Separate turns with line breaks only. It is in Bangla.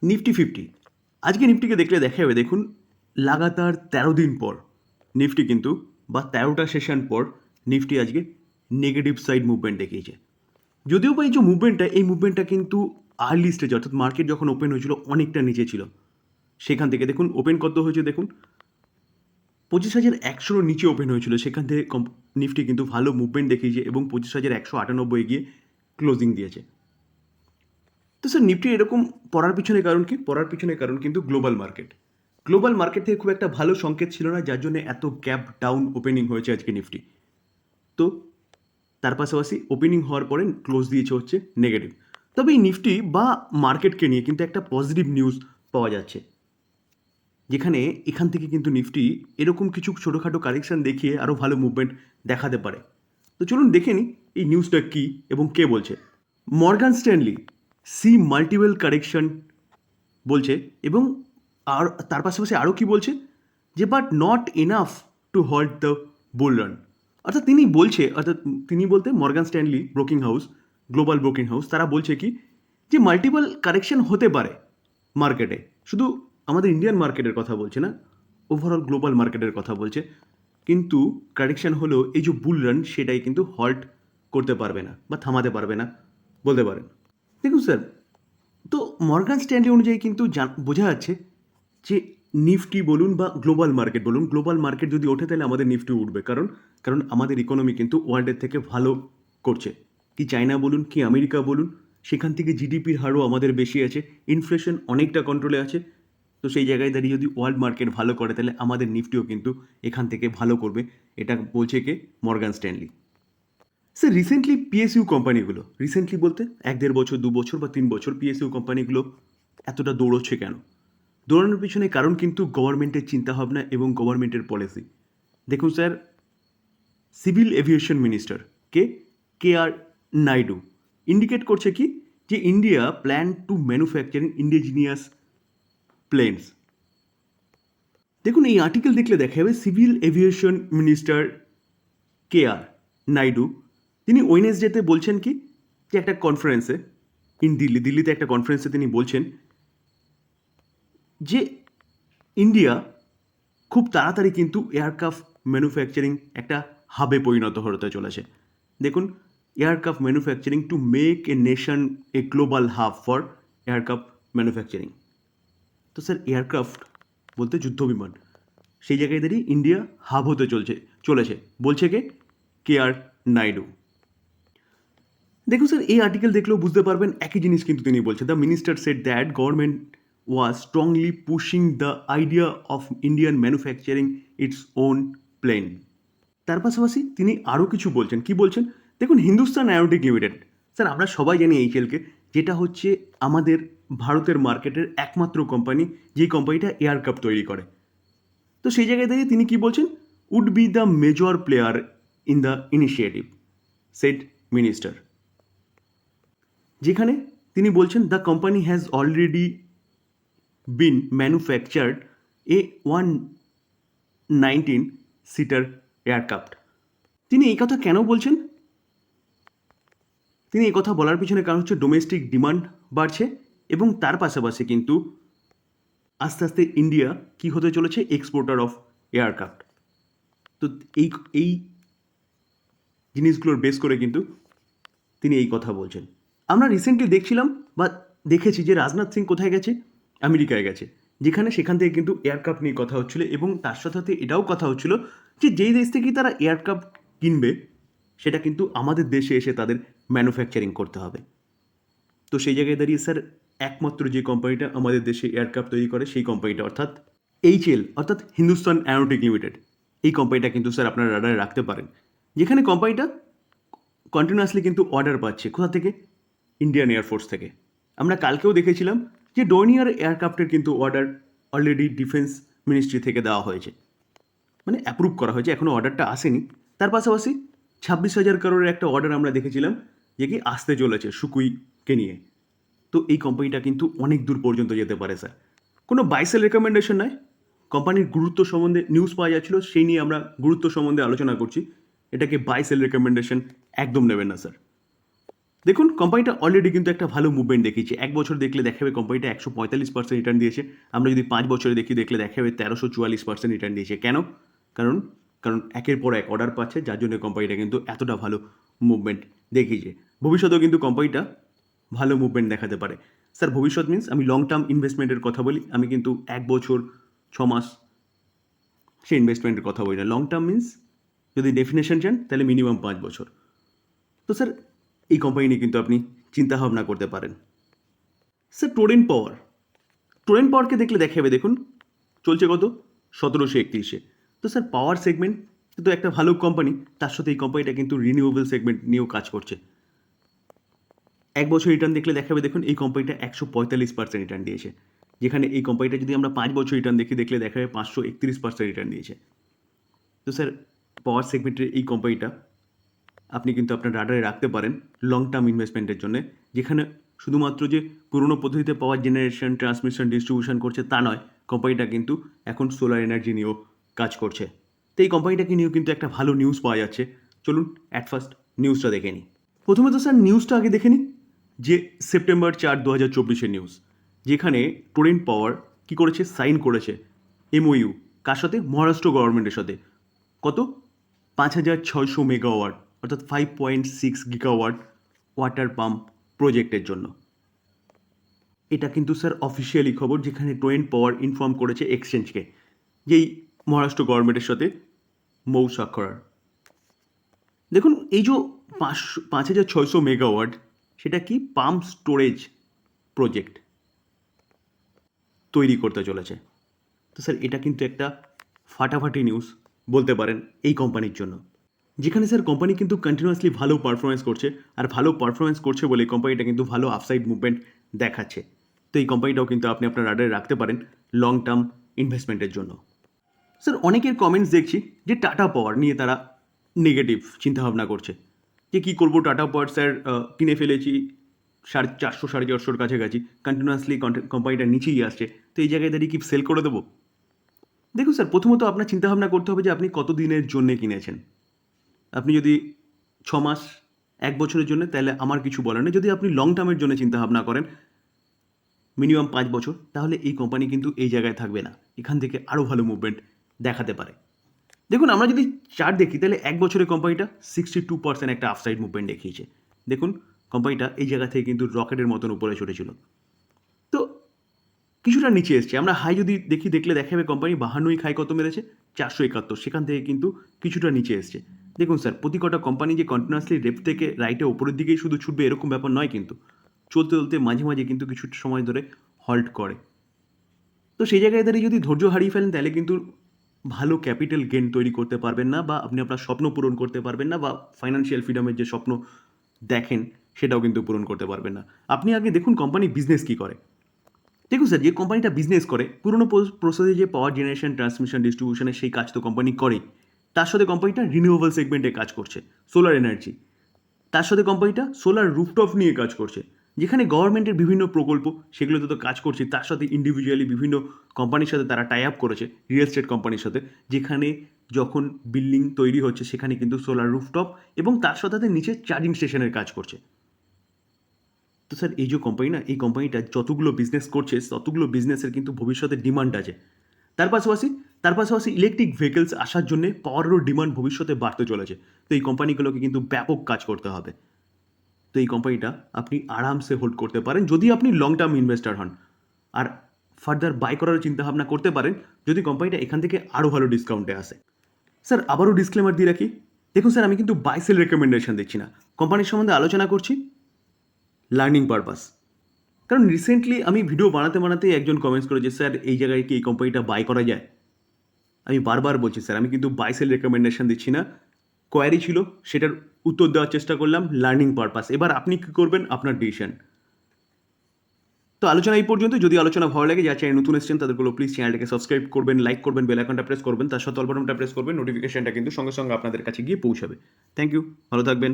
নিফটি ফিফটি আজকে নিফটিকে দেখলে দেখা যাবে দেখুন লাগাতার 13 দিন পর নিফটি কিন্তু বা 13টা সেশন পর নিফটি আজকে নেগেটিভ সাইড মুভমেন্ট দেখিয়েছে। যদিও বা এই যে মুভমেন্টটা কিন্তু আর্লি স্টেজ অর্থাৎ মার্কেট যখন ওপেন হয়েছিল অনেকটা নিচে ছিল। সেখান থেকে দেখুন ওপেন কত হয়েছে দেখুন 25,100 নিচে ওপেন হয়েছিল, সেখান থেকে নিফটি কিন্তু ভালো মুভমেন্ট দেখিয়েছে এবং 25,198 গিয়ে ক্লোজিং দিয়েছে। তো স্যার নিফটি এরকম পড়ার পিছনে কারণ কি? পড়ার পিছনে কারণ কিন্তু গ্লোবাল মার্কেট থেকে খুব একটা ভালো সংকেত ছিল না, যার জন্য এত গ্যাপ ডাউন ওপেনিং হয়েছে আজকে নিফটি। তো তার পাশাপাশি ওপেনিং হওয়ার পরে ক্লোজ দিয়েছে হচ্ছে নেগেটিভ। তবে এই নিফটি বা মার্কেটকে নিয়ে কিন্তু একটা পজিটিভ নিউজ পাওয়া যাচ্ছে, যেখানে এখান থেকে কিন্তু নিফটি এরকম কিছু ছোটোখাটো কারেকশান দেখিয়ে আরও ভালো মুভমেন্ট দেখাতে পারে। তো চলুন দেখে নিই এই নিউজটা কী এবং কে বলছে। Morgan Stanley sees multiple correction বলছে এবং আর তার পাশাপাশি আরও কি বলছে যে but not enough to halt the bull run. অর্থাৎ তিনি বলতে Morgan Stanley broking house, global broking house, তারা বলছে কি যে মাল্টিপল কারেকশন হতে পারে মার্কেটে, শুধু আমাদের ইন্ডিয়ান মার্কেটের কথা বলছে না, ওভারঅল গ্লোবাল মার্কেটের কথা বলছে। কিন্তু কারেকশন হলেও এই যে বুল রান সেটাই কিন্তু হল্ট করতে পারবে না বা থামাতে পারবে না বলতে পারেন। দেখুন স্যার, তো মর্গান স্ট্যানলি অনুযায়ী কিন্তু বোঝা যাচ্ছে যে নিফটি বলুন বা গ্লোবাল মার্কেট যদি ওঠে তাহলে আমাদের নিফটি উঠবে, কারণ আমাদের ইকোনমি কিন্তু ওয়ার্ল্ডের থেকে ভালো করছে। কি চায়না বলুন কি আমেরিকা বলুন, সেখান থেকে জিডিপির হারও আমাদের বেশি আছে, ইনফ্লেশন অনেকটা কন্ট্রোলে আছে। তো সেই জায়গায় দাঁড়িয়ে যদি ওয়ার্ল্ড মার্কেট ভালো করে তাহলে আমাদের নিফটিও কিন্তু এখান থেকে ভালো করবে, এটা বলছে কে? Morgan Stanley. স্যার রিসেন্টলি বলতে 1-1.5 বছর, 2 বছর বা 3 বছর পিএসইউ কোম্পানিগুলো এতটা দৌড়চ্ছে কেন? দৌড়ানোর পিছনে কারণ কিন্তু গভর্নমেন্টের চিন্তাভাবনা এবং গভর্নমেন্টের পলিসি। দেখুন sir, civil aviation minister K R Naidu indicate করছে কি যে India plan to manufacturing indigenous planes. দেখুন এই আর্টিকেল দেখলে দেখা যাবে civil aviation minister K R Naidu তিনি ওয়েনেসডেতে বলছেন কি যে একটা কনফারেন্সে দিল্লিতে একটা কনফারেন্সে তিনি বলছেন যে ইন্ডিয়া খুব তাড়াতাড়ি কিন্তু এয়ারক্রাফট ম্যানুফ্যাকচারিং একটা হাবে পরিণত হতে চলেছে। দেখুন, aircraft manufacturing to make a nation A global hub for aircraft manufacturing. তো স্যার এয়ারক্রাফট বলতে যুদ্ধ বিমান, সেই জায়গায় দাঁড়িয়ে ইন্ডিয়া হাব হতে চলেছে বলছে কে আর নাইডু। দেখুন স্যার, এই আর্টিকেল দেখলেও বুঝতে পারবেন একই জিনিস কিন্তু তিনি বলছেন। The minister said that government was strongly pushing the idea of Indian manufacturing its own plane. তার পাশাপাশি তিনি আরও কিছু বলছেন। কি বলছেন দেখুন, হিন্দুস্তান অ্যারোনটিক লিমিটেড, স্যার আমরা সবাই জানি এইচএলকে, যেটা হচ্ছে আমাদের ভারতের মার্কেটের একমাত্র কোম্পানি যেই কোম্পানিটা এয়ারক্রাফট তৈরি করে। তো সেই জায়গায় দাঁড়িয়ে তিনি কি বলছেন, would be the major player in the initiative said minister, যেখানে তিনি বলছেন the company has already been manufactured a 119 seater aircraft. তিনি এই কথা কেন বলছেন? তিনি এই কথা বলার পিছনে কারণ হচ্ছে ডোমেস্টিক ডিমান্ড বাড়ছে এবং তার পাশাপাশি কিন্তু আস্তে আস্তে ইন্ডিয়া কি হতে চলেছে? Exporter of aircraft. তো এই জিনিসগুলোর বেস করে কিন্তু তিনি এই কথা বলছেন। আমরা রিসেন্টলি দেখছিলাম বা দেখেছি যে রাজনাথ সিং কোথায় গেছে? আমেরিকায় গেছে, সেখান থেকে কিন্তু এয়ারক্রাফট নিয়ে কথা হচ্ছিলো এবং তার সাথে সাথে এটাও কথা হচ্ছিলো যে যেই দেশ থেকে তারা এয়ারক্রাফট কিনবে সেটা কিন্তু আমাদের দেশে এসে তাদের ম্যানুফ্যাকচারিং করতে হবে। তো সেই জায়গায় দাঁড়িয়ে স্যার একমাত্র যে কোম্পানিটা আমাদের দেশে এয়ারক্রাফট তৈরি করে সেই কোম্পানিটা অর্থাৎ অর্থাৎ হিন্দুস্তান অ্যারোনটিক লিমিটেড, এই কোম্পানিটা কিন্তু স্যার আপনারা রাডারে রাখতে পারেন, যেখানে কোম্পানিটা কন্টিনিউয়াসলি কিন্তু অর্ডার পাচ্ছে কোথা থেকে? ইন্ডিয়ান এয়ারফোর্স থেকে। আমরা কালকেও দেখেছিলাম যে ডোনিয়ার এয়ারক্রাফটের কিন্তু অর্ডার অলরেডি ডিফেন্স মিনিস্ট্রি থেকে দেওয়া হয়েছে, মানে অ্যাপ্রুভ করা হয়েছে, এখনও অর্ডারটা আসেনি। তার পাশাপাশি 26,000 করোড়ের একটা অর্ডার আমরা দেখেছিলাম যে কি আসতে চলেছে সুকুইকে নিয়ে। তো এই কোম্পানিটা কিন্তু অনেক দূর পর্যন্ত যেতে পারে স্যার। কোনো বাইসেল রেকমেন্ডেশন নয়, কোম্পানির গুরুত্ব সম্বন্ধে নিউজ পাওয়া যাচ্ছিলো, সেই নিয়ে আমরা গুরুত্ব সম্বন্ধে আলোচনা করছি। এটাকে বাইসেল রেকমেন্ডেশন একদম নেবেন না স্যার। দেখুন কোম্পানিটা অলরেডি কিন্তু একটা ভালো মুভমেন্ট দেখিয়েছে। 1 বছর দেখলে দেখাবে কোম্পানিটা 145% রিটার্ন দিয়েছে। আমরা যদি 5 বছরে দেখলে দেখাবে 1344% রিটার্ন দিয়েছে। কেন? কারণ কারণ একের পর এক অর্ডার পাচ্ছে, যার জন্য কোম্পানিটা কিন্তু এতটা ভালো মুভমেন্ট দেখিয়েছে। ভবিষ্যতেও কিন্তু কোম্পানিটা ভালো মুভমেন্ট দেখাতে পারে। স্যার ভবিষ্যৎ মিনস আমি লং টার্ম ইনভেস্টমেন্টের কথা বলি। আমি কিন্তু 1 বছর 6 মাস সে ইনভেস্টমেন্টের কথা বলি না। লং টার্ম মিনস যদি ডেফিনেশন চান তাহলে মিনিমাম 5 বছর। তো স্যার এই কোম্পানি নিয়ে কিন্তু আপনি চিন্তাভাবনা করতে পারেন। স্যার টোরেন্ট পাওয়ারকে দেখলে দেখাবে দেখুন চলছে কত 1731। তো স্যার পাওয়ার সেগমেন্ট তো একটা ভালো কোম্পানি, তার সাথে এই কোম্পানিটা কিন্তু রিনিউয়েবল সেগমেন্ট নিয়েও কাজ করছে। 1 বছর রিটার্ন দেখলে দেখাবে দেখুন এই কোম্পানিটা 145% রিটার্ন দিয়েছে, যেখানে এই কোম্পানিটা যদি আমরা 5 বছর রিটার্ন দেখলে দেখাবে 531% রিটার্ন দিয়েছে। তো স্যার পাওয়ার সেগমেন্টের এই কোম্পানিটা আপনি কিন্তু আপনার রাডারে রাখতে পারেন লং টার্ম ইনভেস্টমেন্টের জন্য, যেখানে শুধুমাত্র যে পুরনো পদ্ধতিতে পাওয়ার জেনারেশন, ট্রান্সমিশন, ডিস্ট্রিবিউশন করছে তা নয়, কোম্পানিটা কিন্তু এখন সোলার এনার্জি নিয়েও কাজ করছে। তো এই কোম্পানিটাকে নিয়েও কিন্তু একটা ভালো নিউজ পাওয়া যাচ্ছে। চলুন অ্যাট ফার্স্ট নিউজটা দেখে নিই। প্রথমে তো স্যার নিউজটা আগে দেখে নিই, যে সেপ্টেম্বর 4, 2024 নিউজ, যেখানে টোরেন্ট পাওয়ার কী করেছে, সাইন করেছে এমওইউ কার সাথে, মহারাষ্ট্র গভর্নমেন্টের সাথে। কত? 5600 মেগাওয়াট অর্থাৎ 5.6 গিগাওয়াট ওয়াটার পাম্প প্রজেক্টের জন্য। এটা কিন্তু স্যার অফিসিয়ালি খবর, যেখানে টোরেন্ট পাওয়ার ইনফর্ম করেছে এক্সচেঞ্জকে যেই মহারাষ্ট্র গভর্নমেন্টের সাথে মৌ স্বাক্ষরার। দেখুন এই যে 5600 মেগাওয়াট, সেটা কি পাম্প স্টোরেজ প্রজেক্ট তৈরি করতে চলেছে। তো স্যার এটা কিন্তু একটা ফাটাফাটি নিউজ বলতে পারেন এই কোম্পানির জন্য, যেখানে স্যার কোম্পানি কিন্তু কন্টিনিউয়াসলি ভালো পারফরমেন্স করছে, আর ভালো পারফরমেন্স করছে বলে কোম্পানিটা কিন্তু ভালো আপসাইড মুভমেন্ট দেখাচ্ছে। তো এই কোম্পানিটাও কিন্তু আপনি আপনার রাডারে রাখতে পারেন লং টার্ম ইনভেস্টমেন্টের জন্য। স্যার অনেকের কমেন্টস দেখছি যে টাটা পাওয়ার নিয়ে তারা নেগেটিভ চিন্তাভাবনা করছে, যে কী করবো টাটা পাওয়ার স্যার, কিনে ফেলেছি 450 450 কাছাকাছি, কন্টিনিউয়াসলি কোম্পানিটা নিচেই আসছে, তো এই জায়গায় দাঁড়িয়ে কি সেল করে দেবো? দেখুন স্যার প্রথমত আপনার চিন্তাভাবনা করতে হবে যে আপনি কত দিনের জন্যে কিনেছেন। আপনি যদি 6 মাস 1 বছরের জন্য, তাহলে আমার কিছু বলার নেই। যদি আপনি লং টার্মের জন্য চিন্তাভাবনা করেন মিনিমাম 5 বছর, তাহলে এই কোম্পানি কিন্তু এই জায়গায় থাকবে না, এখান থেকে আরও ভালো মুভমেন্ট দেখাতে পারে। দেখুন আমরা যদি চার্ট দেখি তাহলে 1 বছরের কোম্পানিটা 62% একটা আপসাইড মুভমেন্ট দেখিয়েছে। দেখুন কোম্পানিটা এই জায়গা থেকে কিন্তু রকেটের মতন উপরে চড়েছিল, তো কিছুটা নিচে এসছে। আমরা হাই যদি দেখলে দেখাবে কোম্পানি 52 খাই কত মেরেছে, 471, সেখান থেকে কিন্তু কিছুটা নিচে এসছে। দেখুন স্যার প্রতি কটা কোম্পানি যে কন্টিনিউয়াসলি লেফট থেকে রাইটে ওপরের দিকেই শুধু ছুটবে এরকম ব্যাপার নয়, কিন্তু চলতে চলতে মাঝে মাঝে কিন্তু কিছু সময় ধরে হল্ট করে। তো সেই জায়গায় দাঁড়িয়ে যদি ধৈর্য হারিয়ে ফেলেন তাহলে কিন্তু ভালো ক্যাপিটাল গেন তৈরি করতে পারবেন না, বা আপনি আপনার স্বপ্ন পূরণ করতে পারবেন না, বা ফাইন্যান্সিয়াল ফ্রিডমের যে স্বপ্ন দেখেন সেটাও কিন্তু পূরণ করতে পারবেন না। আপনি আগে দেখুন কোম্পানি বিজনেস কী করে। দেখুন স্যার যে কোম্পানিটা বিজনেস করে পুরোনো প্রসেসে যে পাওয়ার জেনারেশন, ট্রান্সমিশন, ডিস্ট্রিবিউশনের সেই কাজ তো কোম্পানি করেই, তার সাথে কোম্পানিটা রিনিউয়েবল সেগমেন্টে কাজ করছে, সোলার এনার্জি। তার সাথে কোম্পানিটা সোলার রুফটপ নিয়ে কাজ করছে, যেখানে গভর্নমেন্টের বিভিন্ন প্রকল্প সেগুলোতে তো কাজ করছে, তার সাথে ইন্ডিভিজুয়ালি বিভিন্ন কোম্পানির সাথে তারা টাই আপ করেছে, রিয়েল এস্টেট কোম্পানির সাথে, যেখানে যখন বিল্ডিং তৈরি হচ্ছে সেখানে কিন্তু সোলার রুফটপ এবং তার সাথে নিচে চার্জিং স্টেশনের কাজ করছে। তো স্যার এই যে কোম্পানি না, এই কোম্পানিটা যতগুলো বিজনেস করছে ততগুলো বিজনেসের কিন্তু ভবিষ্যতে ডিমান্ড আছে। তার পাশাপাশি ইলেকট্রিক ভেহিকেলস আসার জন্য পাওয়ারেরও ডিমান্ড ভবিষ্যতে বাড়তে চলেছে। তো এই কোম্পানিগুলোকে কিন্তু ব্যাপক কাজ করতে হবে। তো এই কোম্পানিটা আপনি আরামসে হোল্ড করতে পারেন যদি আপনি লং টার্ম ইনভেস্টার হন, আর ফার্দার বাই করার চিন্তাভাবনা করতে পারেন যদি কোম্পানিটা এখান থেকে আরও ভালো ডিসকাউন্টে আসে। স্যার আবারও ডিসক্লেমার দিয়ে রাখি, দেখুন স্যার আমি কিন্তু বাই সেল রেকমেন্ডেশন দিচ্ছি না, কোম্পানির সম্বন্ধে আলোচনা করছি লার্নিং পারপাস। কারণ রিসেন্টলি আমি ভিডিও বানাতে একজন কমেন্টস করে যে স্যার এই জায়গায় কি এই কোম্পানিটা বাই করা যায়। আমি বারবার বলছি স্যার আমি কিন্তু বাই সেল রেকমেন্ডেশন দিচ্ছি না, কোয়ারি ছিল সেটার উত্তর দেওয়ার চেষ্টা করলাম লার্নিং পারপাস। এবার আপনি কী করবেন আপনার ডিসিশন। তো আলোচনা এই পর্যন্ত। যদি আলোচনা ভালো লাগে, যারা চ্যানেল নতুন এসেছেন তাদেরগুলো প্লিজ চ্যানেলটাকে সাবস্ক্রাইব করবেন, লাইক করবেন, বেল আইকনটা প্রেস করবেন, তার সাথে অল বাটনটা প্রেস করবেন, নোটিফিকেশনটা কিন্তু সঙ্গে সঙ্গে আপনাদের কাছে গিয়ে পৌঁছাবে। থ্যাংক ইউ, ভালো থাকবেন।